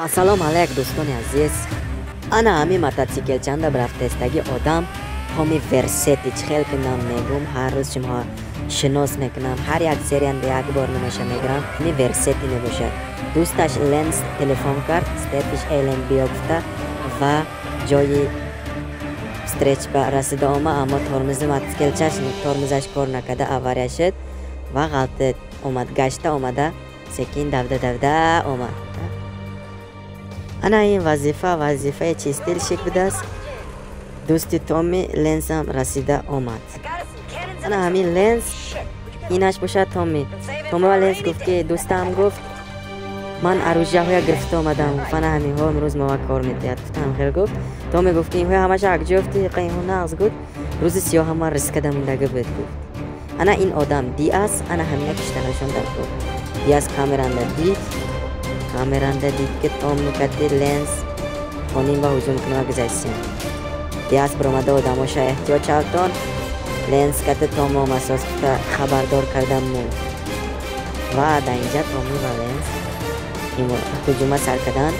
Assalomu alaykum do'stoni aziz. Ana hami mototsiklchanda biraftesdagi odam Tomi Versetti chxel kunam megum har roz shuma shinos mekunam har yak seriyanda yak bor nimasha megram Tomi Versetti meboshed. Do'stash lens telefon kart stepish elen biyofta va joyi strechba rasida oma ammo tormozni mototsiklchash tormozash kor nakada avariya shid va g'alti omad gashta omada sekin davda omad. Ana این وظیفه چیستیل شک بدست دوستی تومی لنزم رسیده آمد. انا همین لنز اینش باشد تومی و لنز گفت که دوستم گفت من اروژه های گرفته آمدم فنا همین ها امروز ما کار میتید گفتم خیر گفت تومی گفت این های همش اگ جفتی قیمون نغز گفت روز سیاه هم رسکده موندگه بود گفت انا این آدم دیاس انا همین کشتنشون در گفت دیاس kameranda did که تومی کتی لنز کنیم و هجوم کنیم و گذاشتیم دیاس برامده آدماشا احتیاج چالتان لنز کتی تومی و مساس کتا خبردار کردم مون و در اینجا تومی و لنز هجوم سر کردن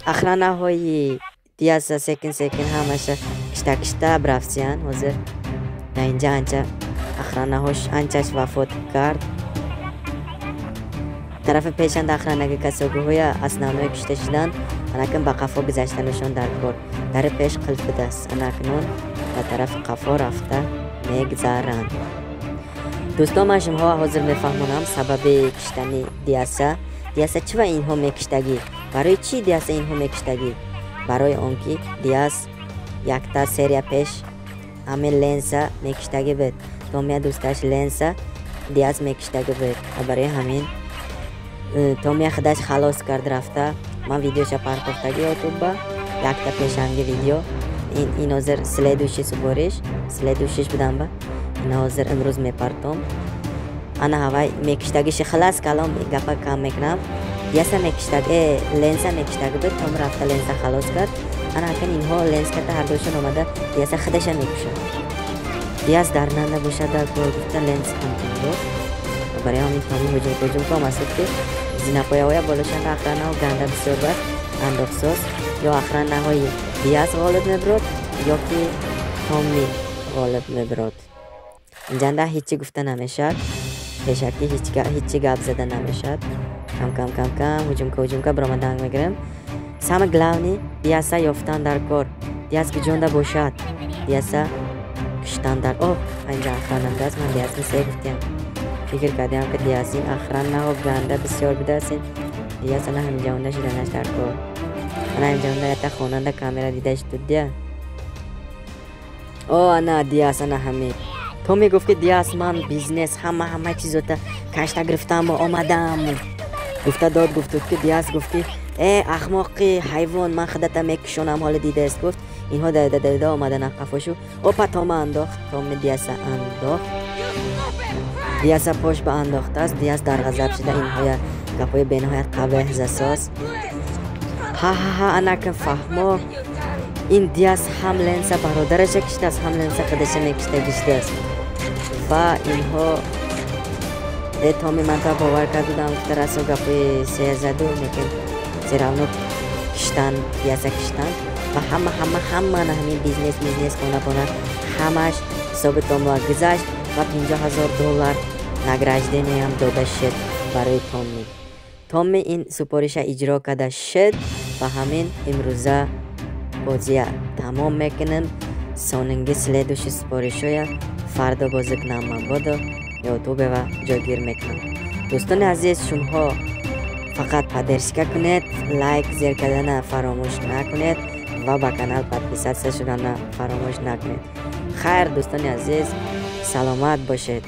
اخرانه های دیاس سکن همش کشتا برفتیان حاضر در اینجا انچه اخرانه هاش انچهش وفات کرد طرف پیشند اخرانه کسی گویا اسنامه کشته شدن انکن با قفا گذشتنشون در کار در پیش قلب دست انکنون به طرف قفا رفته میگذارند. دوستان من شما حاضر میفهمونم سبب کشتنی دیاسه چه و اینها میکشتگی برای چی دیاسه اینها میکشتگی برای آنکه دیاس یک تا سری پیش همه لنز میکشتگی بود تومی دوستش لنز دیاس میکشتگی بود و برای همین تومی خودش خلاص کرد رفته من ویدیوش پرداختگی یوتیوب یک تا پیشنگ ویدیو این حاضر سلیدوشی سلیدوشیش بدم با این حاضر امروز میپردم انا هوای میکشتگیش خلاص کلام گپا کم میکنم دیاسا میکشتگی لنز میکشتگی بود توم رفته لنز خلاص کرد انا اکن اینها لنز کرده هر دوشون آمده دیاسا خودش میکشه دیاس در ننده بوشه در گفته لنز هم کنگو برای همین تومی هجوم کنم اصد که زینپایه های بالاشند اخرانه ها گنده بسیار بست انداخصاص یا اخرانه های دیاس غالب میبرد یا که تومی غالب میبرد اینجانده هیچی گفته نمیشد پیشکی هیچی گپ زده نمیشد کم هجوم که برامدنگ میگرم سام گلاونی دیاسا یافتن در کار دیاس گجونده باشد دیاسا کشتن در اینجا اخرانه است من دیاس میسه گفتیم فکر کردیم که دیاسین اخرانه ها گنده بسیار بدستین دیاس انا همینجا اونده شدنش در کار انا همینجا اونده یتا خوننده کامرا دیدهش تو دیا انا دیاس انا همین تومی گفت که دیاس من بیزنس همه چیزو تا کشتا گرفتم و آمدم گفته داد گفت که دیاس گفت که احماقی حیوان من خودتا میکشونم حال دیده است گفت اینها داده آمدن قفاشو اوپا توم انداخت توم دیاس انداخت دیاس پاش به انداخته است دیاس در غضب شده اینها گپای بینهای قبه زساس ها انا که فهمو این دیاس هم لنز برادرش کشته است هم لنز خودش میکشته است و اینها تومی من تا باور کردم که رسو گپای سیزدو میکن زیرانو کشتن دیاس کشتن و همه همین بیزنس کنه همش حساب توم گذشت و $50,000 نگرجدنی هم داده شد برای تومی این سپارش اجرا کرده شد و همین امروزه بازی تمام میکنم ساننگی سلیدوش سپارش های فردا بازی کنم من بادا یوتیوب و جاگیر میکنم. دوستان عزیز شما فقط پادرشکا کنید لایک زیر کردن فراموش نکنید و با کانال پادپیسات شدن فراموش نکنید. خیر دوستان عزیز سلامت باشید.